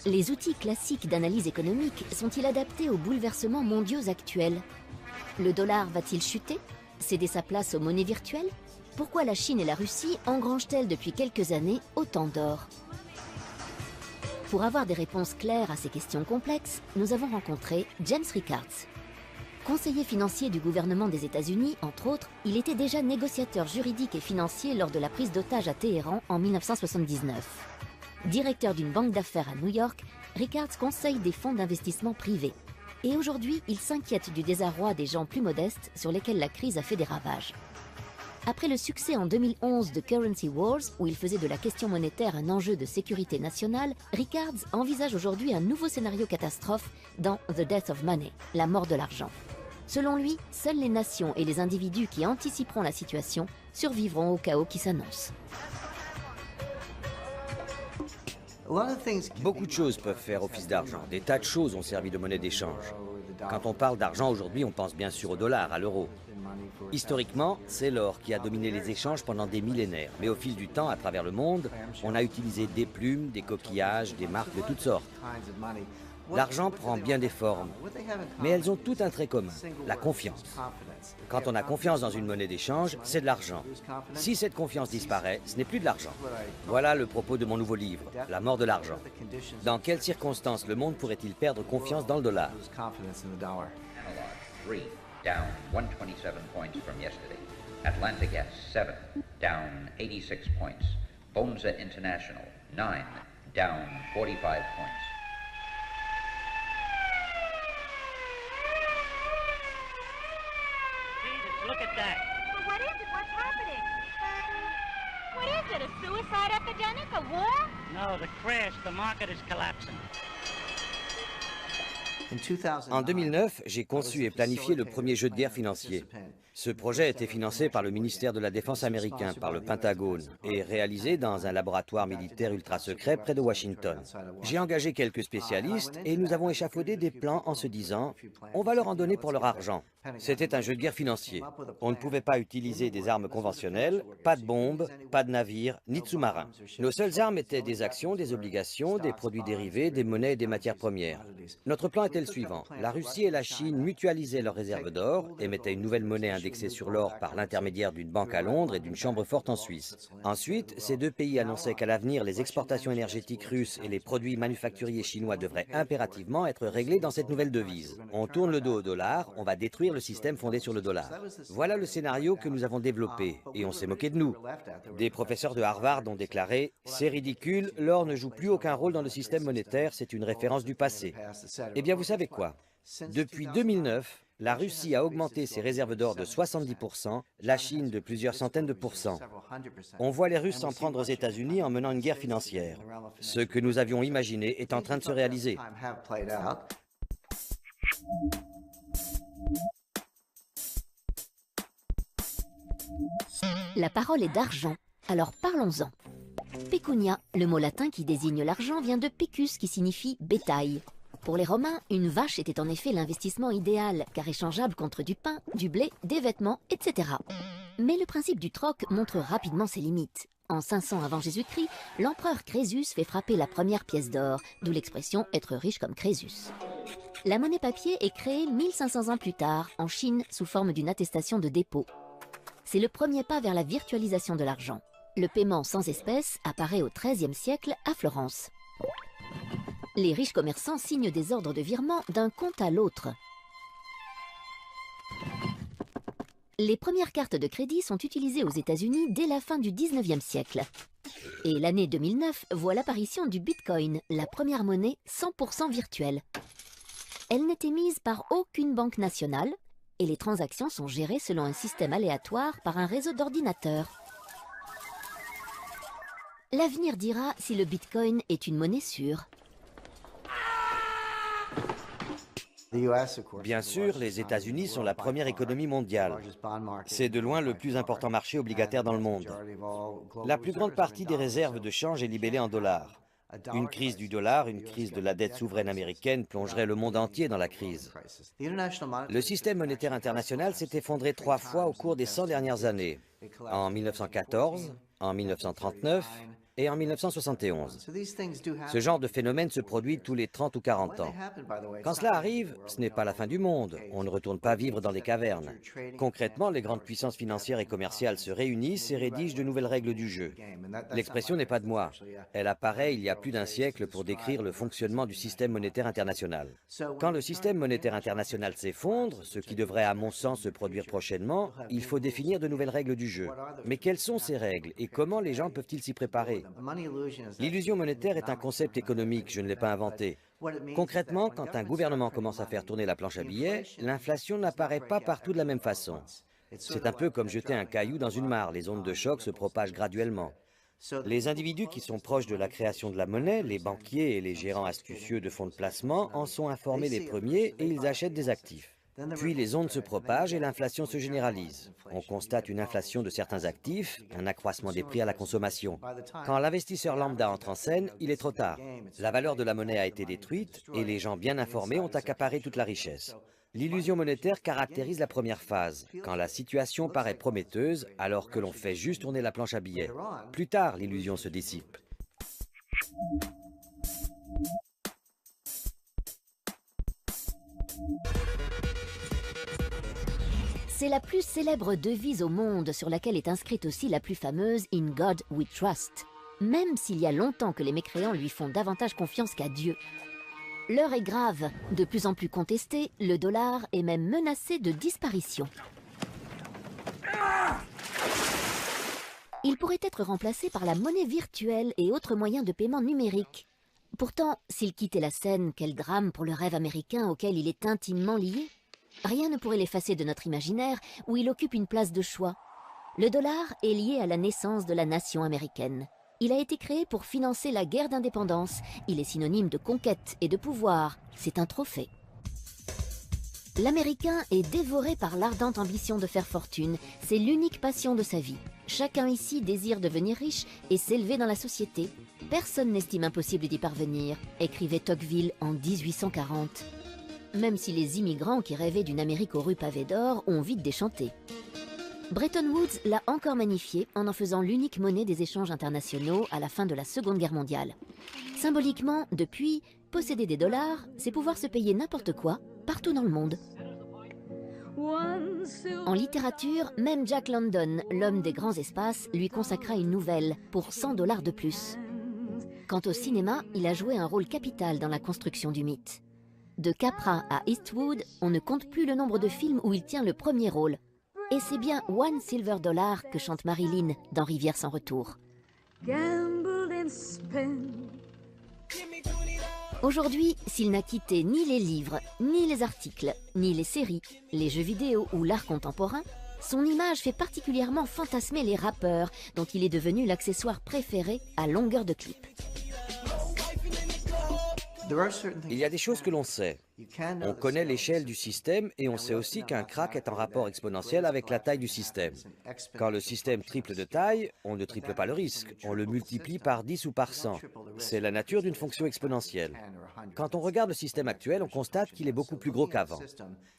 Les outils classiques d'analyse économique sont-ils adaptés aux bouleversements mondiaux actuels? Le dollar va-t-il chuter? Céder sa place aux monnaies virtuelles? Pourquoi la Chine et la Russie engrangent-elles depuis quelques années autant d'or? Pour avoir des réponses claires à ces questions complexes, nous avons rencontré James Rickards. Conseiller financier du gouvernement des États-Unis, entre autres, il était déjà négociateur juridique et financier lors de la prise d'otage à Téhéran en 1979. Directeur d'une banque d'affaires à New York, Rickards conseille des fonds d'investissement privés. Et aujourd'hui, il s'inquiète du désarroi des gens plus modestes sur lesquels la crise a fait des ravages. Après le succès en 2011 de Currency Wars, où il faisait de la question monétaire un enjeu de sécurité nationale, Rickards envisage aujourd'hui un nouveau scénario catastrophe dans The Death of Money, la mort de l'argent. Selon lui, seules les nations et les individus qui anticiperont la situation survivront au chaos qui s'annonce. Beaucoup de choses peuvent faire office d'argent. Des tas de choses ont servi de monnaie d'échange. Quand on parle d'argent aujourd'hui, on pense bien sûr au dollar, à l'euro. Historiquement, c'est l'or qui a dominé les échanges pendant des millénaires. Mais au fil du temps, à travers le monde, on a utilisé des plumes, des coquillages, des marques de toutes sortes. L'argent prend bien des formes, mais elles ont tout un trait commun, la confiance. Quand on a confiance dans une monnaie d'échange, c'est de l'argent. Si cette confiance disparaît, ce n'est plus de l'argent. Voilà le propos de mon nouveau livre, La mort de l'argent. Dans quelles circonstances le monde pourrait-il perdre confiance dans le dollar? Down 127 points from yesterday. Atlantic S, 7, down 86 points. Bonza International, 9, down 45 points. Jesus, look at that. Well, what is it? What's happening? What is it? A suicide epidemic? A war? No, the crash. The market is collapsing. En 2009, j'ai conçu et planifié le premier jeu de guerre financier. Ce projet a été financé par le ministère de la Défense américain, par le Pentagone, et réalisé dans un laboratoire militaire ultra secret près de Washington. J'ai engagé quelques spécialistes et nous avons échafaudé des plans en se disant « on va leur en donner pour leur argent ». C'était un jeu de guerre financier. On ne pouvait pas utiliser des armes conventionnelles, pas de bombes, pas de navires, ni de sous-marins. Nos seules armes étaient des actions, des obligations, des produits dérivés, des monnaies et des matières premières. Notre plan était le suivant. La Russie et la Chine mutualisaient leurs réserves d'or, émettaient une nouvelle monnaie indexée sur l'or par l'intermédiaire d'une banque à Londres et d'une chambre forte en Suisse. Ensuite, ces deux pays annonçaient qu'à l'avenir, les exportations énergétiques russes et les produits manufacturiers chinois devraient impérativement être réglés dans cette nouvelle devise. On tourne le dos au dollar, on va détruire le système fondé sur le dollar. Voilà le scénario que nous avons développé, et on s'est moqué de nous. Des professeurs de Harvard ont déclaré « C'est ridicule, l'or ne joue plus aucun rôle dans le système monétaire, c'est une référence du passé ». Eh bien, vous savez quoi? Depuis 2009, la Russie a augmenté ses réserves d'or de 70%, la Chine de plusieurs centaines de pourcents. On voit les Russes s'en prendre aux États-Unis en menant une guerre financière. Ce que nous avions imaginé est en train de se réaliser. La parole est d'argent, alors parlons-en. Pecunia, le mot latin qui désigne l'argent, vient de pecus qui signifie bétail. Pour les Romains, une vache était en effet l'investissement idéal, car échangeable contre du pain, du blé, des vêtements, etc. Mais le principe du troc montre rapidement ses limites. En 500 avant Jésus-Christ, l'empereur Crésus fait frapper la première pièce d'or, d'où l'expression « être riche comme Crésus ». La monnaie papier est créée 1500 ans plus tard, en Chine, sous forme d'une attestation de dépôt. C'est le premier pas vers la virtualisation de l'argent. Le paiement sans espèces apparaît au XIIIe siècle à Florence. Les riches commerçants signent des ordres de virement d'un compte à l'autre. Les premières cartes de crédit sont utilisées aux États-Unis dès la fin du XIXe siècle. Et l'année 2009 voit l'apparition du Bitcoin, la première monnaie 100% virtuelle. Elle n'est émise par aucune banque nationale et les transactions sont gérées selon un système aléatoire par un réseau d'ordinateurs. L'avenir dira si le Bitcoin est une monnaie sûre. Bien sûr, les États-Unis sont la première économie mondiale. C'est de loin le plus important marché obligataire dans le monde. La plus grande partie des réserves de change est libellée en dollars. Une crise du dollar, une crise de la dette souveraine américaine plongerait le monde entier dans la crise. Le système monétaire international s'est effondré 3 fois au cours des 100 dernières années. En 1914, en 1939 et en 1971. Ce genre de phénomène se produit tous les 30 ou 40 ans. Quand cela arrive, ce n'est pas la fin du monde. On ne retourne pas vivre dans des cavernes. Concrètement, les grandes puissances financières et commerciales se réunissent et rédigent de nouvelles règles du jeu. L'expression n'est pas de moi. Elle apparaît il y a plus d'un siècle pour décrire le fonctionnement du système monétaire international. Quand le système monétaire international s'effondre, ce qui devrait à mon sens se produire prochainement, il faut définir de nouvelles règles du jeu. Mais quelles sont ces règles et comment les gens peuvent-ils s'y préparer? L'illusion monétaire est un concept économique, je ne l'ai pas inventé. Concrètement, quand un gouvernement commence à faire tourner la planche à billets, l'inflation n'apparaît pas partout de la même façon. C'est un peu comme jeter un caillou dans une mare, les ondes de choc se propagent graduellement. Les individus qui sont proches de la création de la monnaie, les banquiers et les gérants astucieux de fonds de placement, en sont informés les premiers et ils achètent des actifs. Puis les ondes se propagent et l'inflation se généralise. On constate une inflation de certains actifs, un accroissement des prix à la consommation. Quand l'investisseur lambda entre en scène, il est trop tard. La valeur de la monnaie a été détruite et les gens bien informés ont accaparé toute la richesse. L'illusion monétaire caractérise la première phase, quand la situation paraît prometteuse alors que l'on fait juste tourner la planche à billets. Plus tard, l'illusion se dissipe. C'est la plus célèbre devise au monde sur laquelle est inscrite aussi la plus fameuse « In God we trust », même s'il y a longtemps que les mécréants lui font davantage confiance qu'à Dieu. L'heure est grave, de plus en plus contestée, le dollar est même menacé de disparition. Il pourrait être remplacé par la monnaie virtuelle et autres moyens de paiement numériques. Pourtant, s'il quittait la scène, quel drame pour le rêve américain auquel il est intimement lié. Rien ne pourrait l'effacer de notre imaginaire, où il occupe une place de choix. Le dollar est lié à la naissance de la nation américaine. Il a été créé pour financer la guerre d'indépendance. Il est synonyme de conquête et de pouvoir. C'est un trophée. L'Américain est dévoré par l'ardente ambition de faire fortune. C'est l'unique passion de sa vie. Chacun ici désire devenir riche et s'élever dans la société. Personne n'estime impossible d'y parvenir, écrivait Tocqueville en 1840. Même si les immigrants qui rêvaient d'une Amérique aux rues pavées d'or ont vite déchanté. Bretton Woods l'a encore magnifié en faisant l'unique monnaie des échanges internationaux à la fin de la Seconde Guerre mondiale. Symboliquement, depuis, posséder des dollars, c'est pouvoir se payer n'importe quoi, partout dans le monde. En littérature, même Jack London, l'homme des grands espaces, lui consacra une nouvelle pour 100 $ de plus. Quant au cinéma, il a joué un rôle capital dans la construction du mythe. De Capra à Eastwood, on ne compte plus le nombre de films où il tient le premier rôle. Et c'est bien One Silver Dollar que chante Marilyn dans Rivière sans retour. Aujourd'hui, s'il n'a quitté ni les livres, ni les articles, ni les séries, les jeux vidéo ou l'art contemporain, son image fait particulièrement fantasmer les rappeurs, dont il est devenu l'accessoire préféré à longueur de clip. Il y a des choses que l'on sait. On connaît l'échelle du système et on sait aussi qu'un krach est en rapport exponentiel avec la taille du système. Quand le système triple de taille, on ne triple pas le risque, on le multiplie par 10 ou par 100. C'est la nature d'une fonction exponentielle. Quand on regarde le système actuel, on constate qu'il est beaucoup plus gros qu'avant.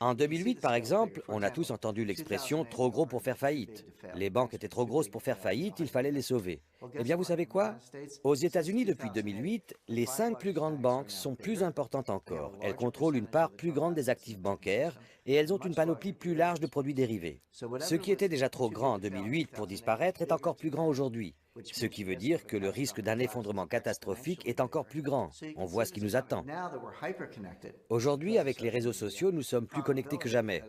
En 2008, par exemple, on a tous entendu l'expression « trop gros pour faire faillite ». Les banques étaient trop grosses pour faire faillite, il fallait les sauver. Eh bien, vous savez quoi? Aux États-Unis, depuis 2008, les 5 plus grandes banques sont plus importantes encore. Elles contrôlent une part plus grande des actifs bancaires et elles ont une panoplie plus large de produits dérivés. Ce qui était déjà trop grand en 2008 pour disparaître est encore plus grand aujourd'hui. Ce qui veut dire que le risque d'un effondrement catastrophique est encore plus grand. On voit ce qui nous attend. Aujourd'hui, avec les réseaux sociaux, nous sommes plus connectés que jamais.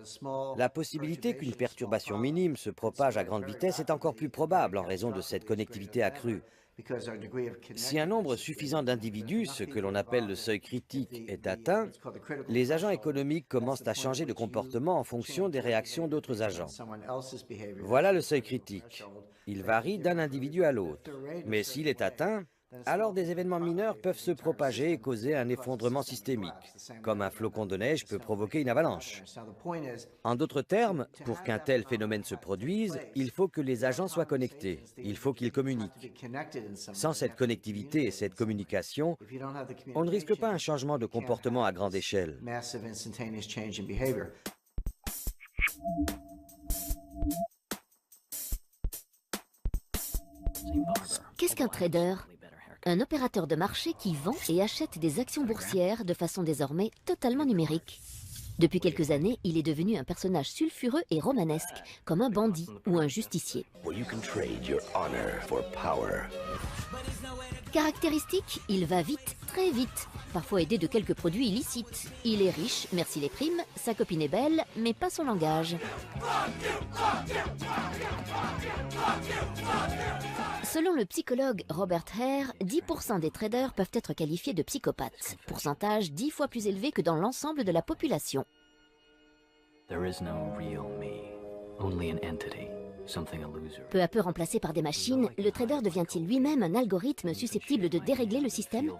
La possibilité qu'une perturbation minime se propage à grande vitesse est encore plus probable en raison de cette connectivité accrue. Si un nombre suffisant d'individus, ce que l'on appelle le seuil critique, est atteint, les agents économiques commencent à changer de comportement en fonction des réactions d'autres agents. Voilà le seuil critique. Il varie d'un individu à l'autre. Mais s'il est atteint, alors des événements mineurs peuvent se propager et causer un effondrement systémique, comme un flocon de neige peut provoquer une avalanche. En d'autres termes, pour qu'un tel phénomène se produise, il faut que les agents soient connectés, il faut qu'ils communiquent. Sans cette connectivité et cette communication, on ne risque pas un changement de comportement à grande échelle. Qu'est-ce qu'un trader? Un opérateur de marché qui vend et achète des actions boursières de façon désormais totalement numérique. Depuis quelques années, il est devenu un personnage sulfureux et romanesque, comme un bandit ou un justicier. Caractéristique, il va vite, très vite, parfois aidé de quelques produits illicites. Il est riche, merci les primes, sa copine est belle, mais pas son langage. Selon le psychologue Robert Hare, 10% des traders peuvent être qualifiés de psychopathes, pourcentage 10 fois plus élevé que dans l'ensemble de la population. Peu à peu remplacé par des machines, le trader devient-il lui-même un algorithme susceptible de dérégler le système?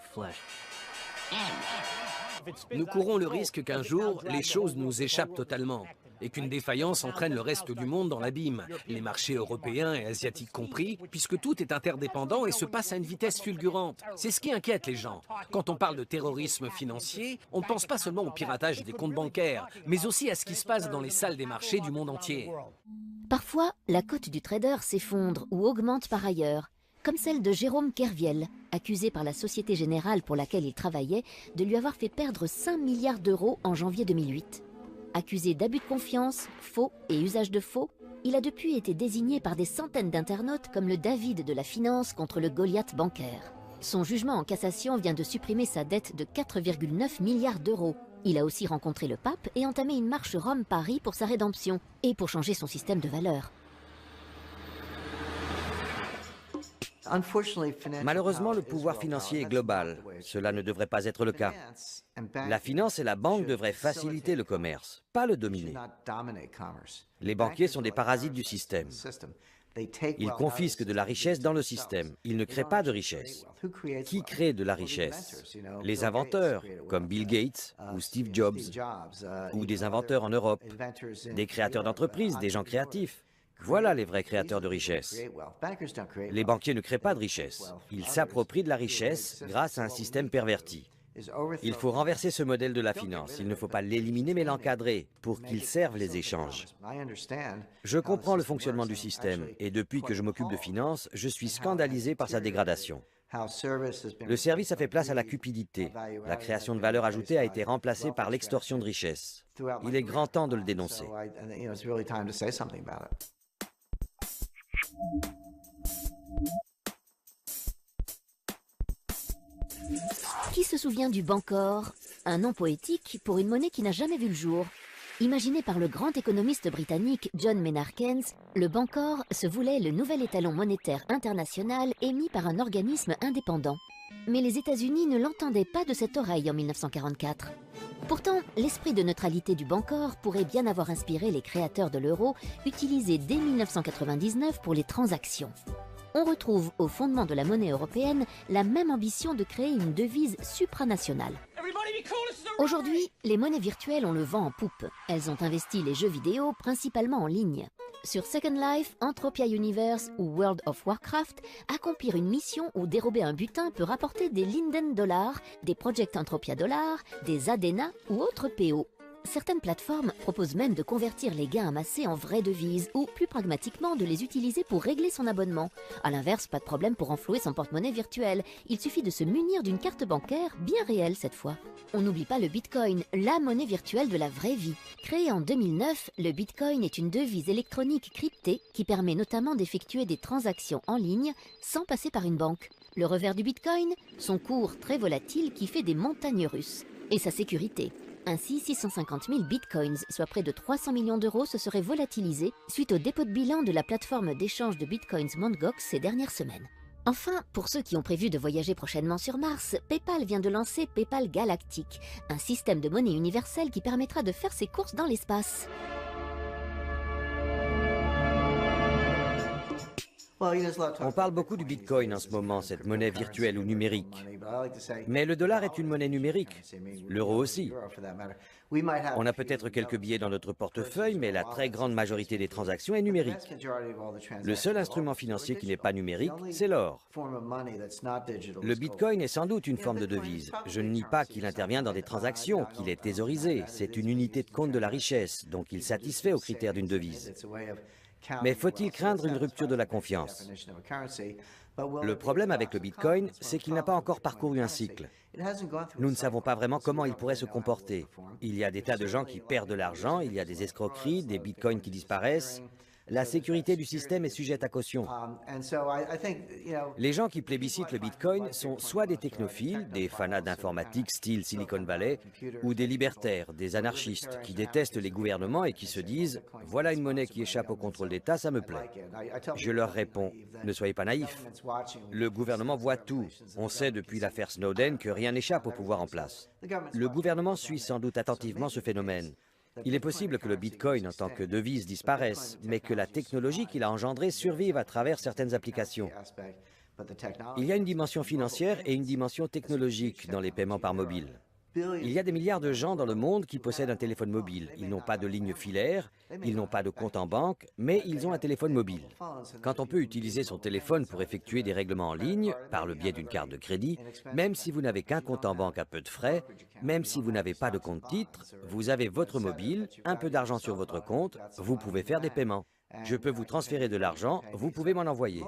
Nous courons le risque qu'un jour, les choses nous échappent totalement et qu'une défaillance entraîne le reste du monde dans l'abîme, les marchés européens et asiatiques compris, puisque tout est interdépendant et se passe à une vitesse fulgurante. C'est ce qui inquiète les gens. Quand on parle de terrorisme financier, on ne pense pas seulement au piratage des comptes bancaires, mais aussi à ce qui se passe dans les salles des marchés du monde entier. Parfois, la cote du trader s'effondre ou augmente par ailleurs, comme celle de Jérôme Kerviel, accusé par la Société Générale pour laquelle il travaillait de lui avoir fait perdre 5 milliards d'euros en janvier 2008. Accusé d'abus de confiance, faux et usage de faux, il a depuis été désigné par des centaines d'internautes comme le David de la finance contre le Goliath bancaire. Son jugement en cassation vient de supprimer sa dette de 4,9 milliards d'euros. Il a aussi rencontré le pape et entamé une marche Rome-Paris pour sa rédemption et pour changer son système de valeurs. Malheureusement, le pouvoir financier est global. Cela ne devrait pas être le cas. La finance et la banque devraient faciliter le commerce, pas le dominer. Les banquiers sont des parasites du système. Ils confisquent de la richesse dans le système. Ils ne créent pas de richesse. Qui crée de la richesse? Les inventeurs, comme Bill Gates ou Steve Jobs, ou des inventeurs en Europe, des créateurs d'entreprises, des gens créatifs. Voilà les vrais créateurs de richesse. Les banquiers ne créent pas de richesse. Ils s'approprient de la richesse grâce à un système perverti. Il faut renverser ce modèle de la finance. Il ne faut pas l'éliminer mais l'encadrer pour qu'il serve les échanges. Je comprends le fonctionnement du système et depuis que je m'occupe de finance, je suis scandalisé par sa dégradation. Le service a fait place à la cupidité. La création de valeur ajoutée a été remplacée par l'extorsion de richesse. Il est grand temps de le dénoncer. Qui se souvient du Bancor, un nom poétique pour une monnaie qui n'a jamais vu le jour? Imaginé par le grand économiste britannique John Maynard Keynes, le Bancor se voulait le nouvel étalon monétaire international émis par un organisme indépendant. Mais les États-Unis ne l'entendaient pas de cette oreille en 1944. Pourtant, l'esprit de neutralité du Bancor pourrait bien avoir inspiré les créateurs de l'euro, utilisé dès 1999 pour les transactions. On retrouve au fondement de la monnaie européenne la même ambition de créer une devise supranationale. Aujourd'hui, les monnaies virtuelles ont le vent en poupe. Elles ont investi les jeux vidéo principalement en ligne. Sur Second Life, Entropia Universe ou World of Warcraft, accomplir une mission ou dérober un butin peut rapporter des Linden Dollars, des Project Entropia Dollars, des Adena ou autres PO. Certaines plateformes proposent même de convertir les gains amassés en vraies devises ou, plus pragmatiquement, de les utiliser pour régler son abonnement. A l'inverse, pas de problème pour renflouer son porte-monnaie virtuel. Il suffit de se munir d'une carte bancaire, bien réelle cette fois. On n'oublie pas le Bitcoin, la monnaie virtuelle de la vraie vie. Créé en 2009, le Bitcoin est une devise électronique cryptée qui permet notamment d'effectuer des transactions en ligne sans passer par une banque. Le revers du Bitcoin, son cours très volatile qui fait des montagnes russes. Et sa sécurité. Ainsi, 650 000 bitcoins, soit près de 300 millions d'euros, se seraient volatilisés suite au dépôt de bilan de la plateforme d'échange de bitcoins Mt. Gox ces dernières semaines. Enfin, pour ceux qui ont prévu de voyager prochainement sur Mars, PayPal vient de lancer PayPal Galactic, un système de monnaie universelle qui permettra de faire ses courses dans l'espace. On parle beaucoup du Bitcoin en ce moment, cette monnaie virtuelle ou numérique. Mais le dollar est une monnaie numérique, l'euro aussi. On a peut-être quelques billets dans notre portefeuille, mais la très grande majorité des transactions est numérique. Le seul instrument financier qui n'est pas numérique, c'est l'or. Le Bitcoin est sans doute une forme de devise. Je ne nie pas qu'il intervient dans des transactions, qu'il est thésaurisé. C'est une unité de compte de la richesse, donc il satisfait aux critères d'une devise. Mais faut-il craindre une rupture de la confiance? Le problème avec le Bitcoin, c'est qu'il n'a pas encore parcouru un cycle. Nous ne savons pas vraiment comment il pourrait se comporter. Il y a des tas de gens qui perdent de l'argent, il y a des escroqueries, des bitcoins qui disparaissent. La sécurité du système est sujette à caution. Les gens qui plébiscitent le Bitcoin sont soit des technophiles, des fanats d'informatique style Silicon Valley, ou des libertaires, des anarchistes, qui détestent les gouvernements et qui se disent « Voilà une monnaie qui échappe au contrôle d'État, ça me plaît ». Je leur réponds « Ne soyez pas naïfs. Le gouvernement voit tout. On sait depuis l'affaire Snowden que rien n'échappe au pouvoir en place. Le gouvernement suit sans doute attentivement ce phénomène. Il est possible que le Bitcoin en tant que devise disparaisse, mais que la technologie qu'il a engendrée survive à travers certaines applications. Il y a une dimension financière et une dimension technologique dans les paiements par mobile. Il y a des milliards de gens dans le monde qui possèdent un téléphone mobile. Ils n'ont pas de ligne filaire, ils n'ont pas de compte en banque, mais ils ont un téléphone mobile. Quand on peut utiliser son téléphone pour effectuer des règlements en ligne, par le biais d'une carte de crédit, même si vous n'avez qu'un compte en banque à peu de frais, même si vous n'avez pas de compte titre, vous avez votre mobile, un peu d'argent sur votre compte, vous pouvez faire des paiements. Je peux vous transférer de l'argent, vous pouvez m'en envoyer.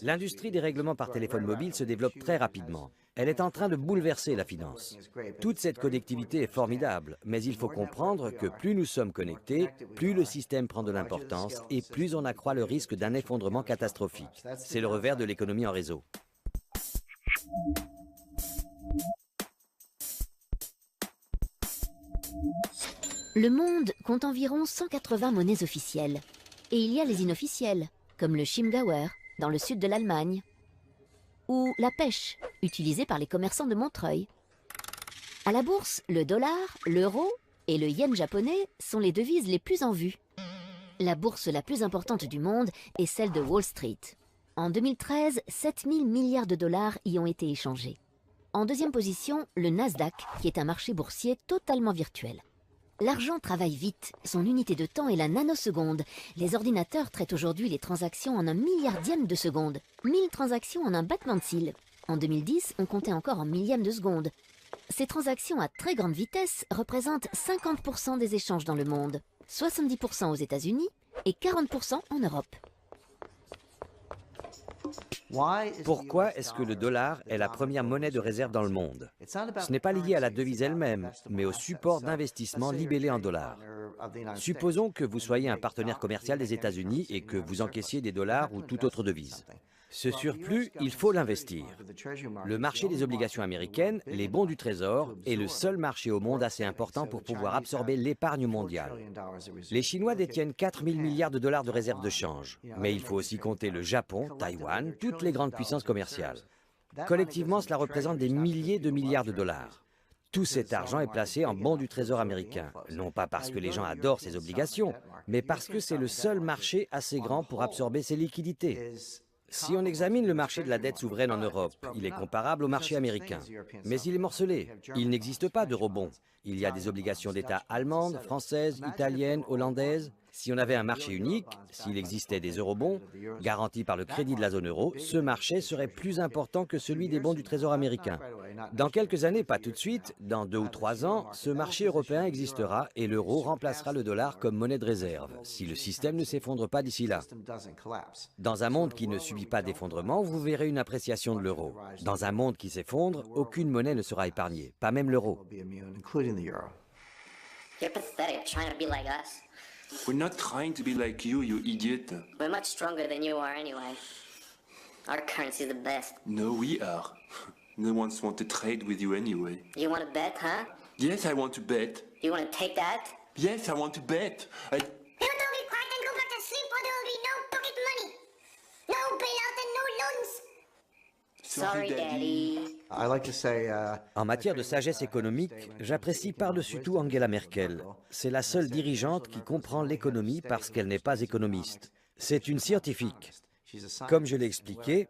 L'industrie des règlements par téléphone mobile se développe très rapidement. Elle est en train de bouleverser la finance. Toute cette connectivité est formidable, mais il faut comprendre que plus nous sommes connectés, plus le système prend de l'importance et plus on accroît le risque d'un effondrement catastrophique. C'est le revers de l'économie en réseau. Le monde compte environ 180 monnaies officielles. Et il y a les inofficielles, comme le Chiemgauer, dans le sud de l'Allemagne, ou la pêche, utilisée par les commerçants de Montreuil. À la bourse, le dollar, l'euro et le yen japonais sont les devises les plus en vue. La bourse la plus importante du monde est celle de Wall Street. En 2013, 7 000 milliards de dollars y ont été échangés. En deuxième position, le Nasdaq, qui est un marché boursier totalement virtuel. L'argent travaille vite, son unité de temps est la nanoseconde. Les ordinateurs traitent aujourd'hui les transactions en un milliardième de seconde. 1000 transactions en un battement de cils. En 2010, on comptait encore en millième de seconde. Ces transactions à très grande vitesse représentent 50% des échanges dans le monde, 70% aux États-Unis et 40% en Europe. Pourquoi est-ce que le dollar est la première monnaie de réserve dans le monde? Ce n'est pas lié à la devise elle-même, mais au support d'investissement libellé en dollars. Supposons que vous soyez un partenaire commercial des États-Unis et que vous encaissiez des dollars ou toute autre devise. Ce surplus, il faut l'investir. Le marché des obligations américaines, les bons du Trésor, est le seul marché au monde assez important pour pouvoir absorber l'épargne mondiale. Les Chinois détiennent 4 000 milliards de dollars de réserves de change. Mais il faut aussi compter le Japon, Taïwan, toutes les grandes puissances commerciales. Collectivement, cela représente des milliers de milliards de dollars. Tout cet argent est placé en bons du Trésor américain, non pas parce que les gens adorent ces obligations, mais parce que c'est le seul marché assez grand pour absorber ces liquidités. Si on examine le marché de la dette souveraine en Europe, il est comparable au marché américain. Mais il est morcelé. Il n'existe pas d'eurobond. Il y a des obligations d'État allemandes, françaises, italiennes, hollandaises. Si on avait un marché unique, s'il existait des eurobonds, garantis par le crédit de la zone euro, ce marché serait plus important que celui des bons du Trésor américain. Dans quelques années, pas tout de suite, dans 2 ou 3 ans, ce marché européen existera et l'euro remplacera le dollar comme monnaie de réserve, si le système ne s'effondre pas d'ici là. Dans un monde qui ne subit pas d'effondrement, vous verrez une appréciation de l'euro. Dans un monde qui s'effondre, aucune monnaie ne sera épargnée, pas même l'euro. You're pathetic trying to be like us. We're not trying to be like you idiot. We're much stronger than you are anyway. Our currency's the best. No, we are. No one wants to trade with you anyway. You want to bet, huh? Yes, I want to bet. You want to take that? Yes, I want to bet. You don't be quiet and go back to sleep or there will be no pocket money. No bailout and no loans. Sorry, Daddy. En matière de sagesse économique, j'apprécie par-dessus tout Angela Merkel. C'est la seule dirigeante qui comprend l'économie parce qu'elle n'est pas économiste. C'est une scientifique. Comme je l'ai expliqué,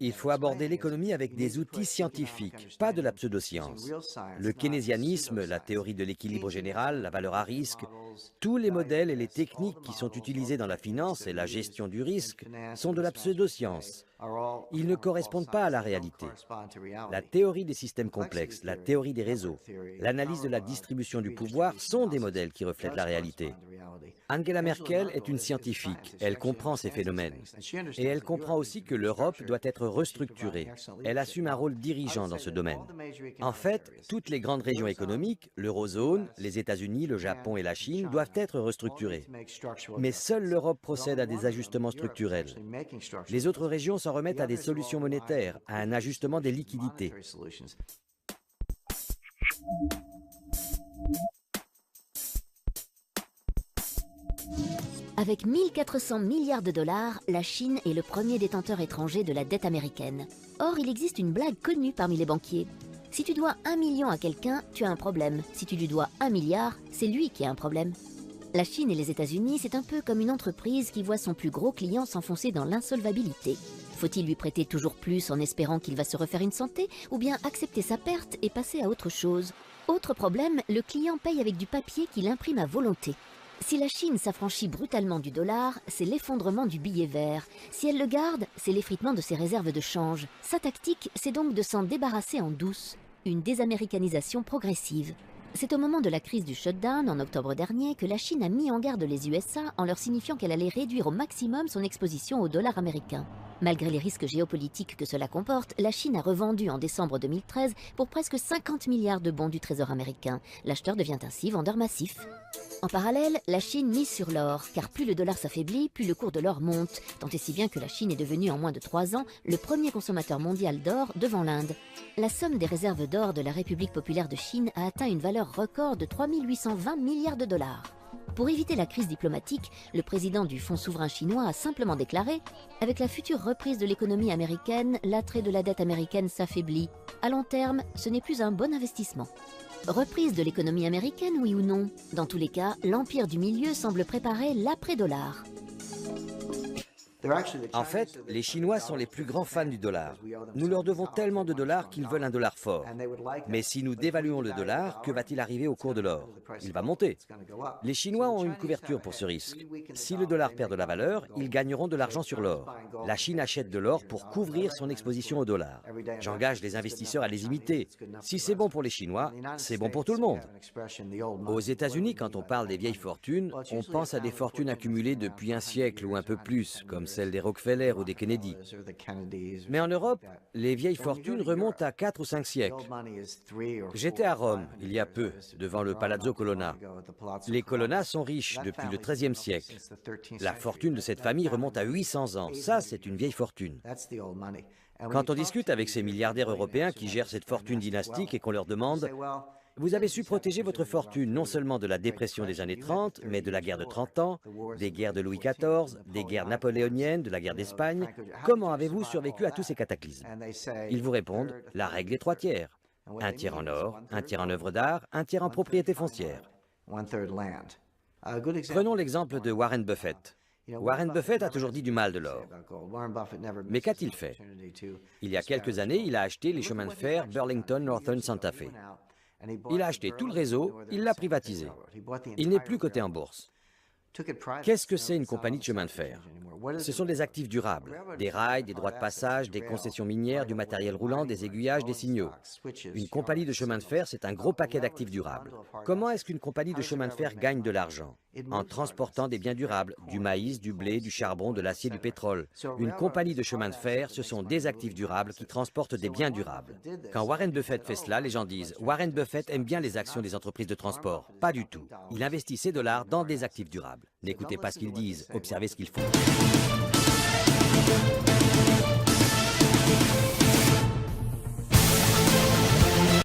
il faut aborder l'économie avec des outils scientifiques, pas de la pseudoscience. Le keynésianisme, la théorie de l'équilibre général, la valeur à risque, tous les modèles et les techniques qui sont utilisés dans la finance et la gestion du risque sont de la pseudoscience. Ils ne correspondent pas à la réalité. La théorie des systèmes complexes, la théorie des réseaux, l'analyse de la distribution du pouvoir sont des modèles qui reflètent la réalité. Angela Merkel est une scientifique, elle comprend ces phénomènes. Et elle comprend aussi que l'Europe doit être restructurée. Elle assume un rôle dirigeant dans ce domaine. En fait, toutes les grandes régions économiques, l'eurozone, les États-Unis, le Japon et la Chine doivent être restructurées. Mais seule l'Europe procède à des ajustements structurels. Les autres régions s'en remettent à des solutions monétaires, à un ajustement des liquidités. Avec 1400 milliards de dollars, la Chine est le premier détenteur étranger de la dette américaine. Or, il existe une blague connue parmi les banquiers. Si tu dois 1 million à quelqu'un, tu as un problème. Si tu lui dois 1 milliard, c'est lui qui a un problème. La Chine et les États-Unis, c'est un peu comme une entreprise qui voit son plus gros client s'enfoncer dans l'insolvabilité. Faut-il lui prêter toujours plus en espérant qu'il va se refaire une santé, ou bien accepter sa perte et passer à autre chose? Autre problème, le client paye avec du papier qu'il imprime à volonté. Si la Chine s'affranchit brutalement du dollar, c'est l'effondrement du billet vert. Si elle le garde, c'est l'effritement de ses réserves de change. Sa tactique, c'est donc de s'en débarrasser en douce. Une désaméricanisation progressive. C'est au moment de la crise du shutdown, en octobre dernier, que la Chine a mis en garde les USA en leur signifiant qu'elle allait réduire au maximum son exposition au dollar américain. Malgré les risques géopolitiques que cela comporte, la Chine a revendu en décembre 2013 pour presque 50 milliards de bons du Trésor américain. L'acheteur devient ainsi vendeur massif. En parallèle, la Chine mise sur l'or, car plus le dollar s'affaiblit, plus le cours de l'or monte, tant et si bien que la Chine est devenue en moins de 3 ans le premier consommateur mondial d'or devant l'Inde. La somme des réserves d'or de la République populaire de Chine a atteint une valeur record de 3 820 milliards de dollars. Pour éviter la crise diplomatique, le président du Fonds souverain chinois a simplement déclaré « Avec la future reprise de l'économie américaine, l'attrait de la dette américaine s'affaiblit. À long terme, ce n'est plus un bon investissement. » Reprise de l'économie américaine, oui ou non? Dans tous les cas, l'empire du milieu semble préparer l'après-dollar. En fait, les Chinois sont les plus grands fans du dollar. Nous leur devons tellement de dollars qu'ils veulent un dollar fort. Mais si nous dévaluons le dollar, que va-t-il arriver au cours de l'or? Il va monter. Les Chinois ont une couverture pour ce risque. Si le dollar perd de la valeur, ils gagneront de l'argent sur l'or. La Chine achète de l'or pour couvrir son exposition au dollar. J'engage les investisseurs à les imiter. Si c'est bon pour les Chinois, c'est bon pour tout le monde. Aux États-Unis, quand on parle des vieilles fortunes, on pense à des fortunes accumulées depuis un siècle ou un peu plus, comme celle des Rockefeller ou des Kennedy. Mais en Europe, les vieilles fortunes remontent à 4 ou 5 siècles. J'étais à Rome, il y a peu, devant le Palazzo Colonna. Les Colonna sont riches depuis le XIIIe siècle. La fortune de cette famille remonte à 800 ans. Ça, c'est une vieille fortune. Quand on discute avec ces milliardaires européens qui gèrent cette fortune dynastique et qu'on leur demande « Vous avez su protéger votre fortune non seulement de la dépression des années 30, mais de la guerre de 30 ans, des guerres de Louis XIV, des guerres napoléoniennes, de la guerre d'Espagne. Comment avez-vous survécu à tous ces cataclysmes ?» Ils vous répondent « La règle des 3 tiers. Un tiers en or, un tiers en œuvres d'art, un tiers en propriété foncière. » Prenons l'exemple de Warren Buffett. Warren Buffett a toujours dit du mal de l'or. Mais qu'a-t-il fait? Il y a quelques années, il a acheté les chemins de fer Burlington Northern Santa Fe. Il a acheté tout le réseau, il l'a privatisé. Il n'est plus coté en bourse. Qu'est-ce que c'est une compagnie de chemin de fer? Ce sont des actifs durables, des rails, des droits de passage, des concessions minières, du matériel roulant, des aiguillages, des signaux. Une compagnie de chemin de fer, c'est un gros paquet d'actifs durables. Comment est-ce qu'une compagnie de chemin de fer gagne de l'argent? En transportant des biens durables, du maïs, du blé, du charbon, de l'acier, du pétrole. Une compagnie de chemin de fer, ce sont des actifs durables qui transportent des biens durables. Quand Warren Buffett fait cela, les gens disent « Warren Buffett aime bien les actions des entreprises de transport ». Pas du tout. Il investit ses dollars dans des actifs durables. N'écoutez pas ce qu'ils disent, observez ce qu'ils font.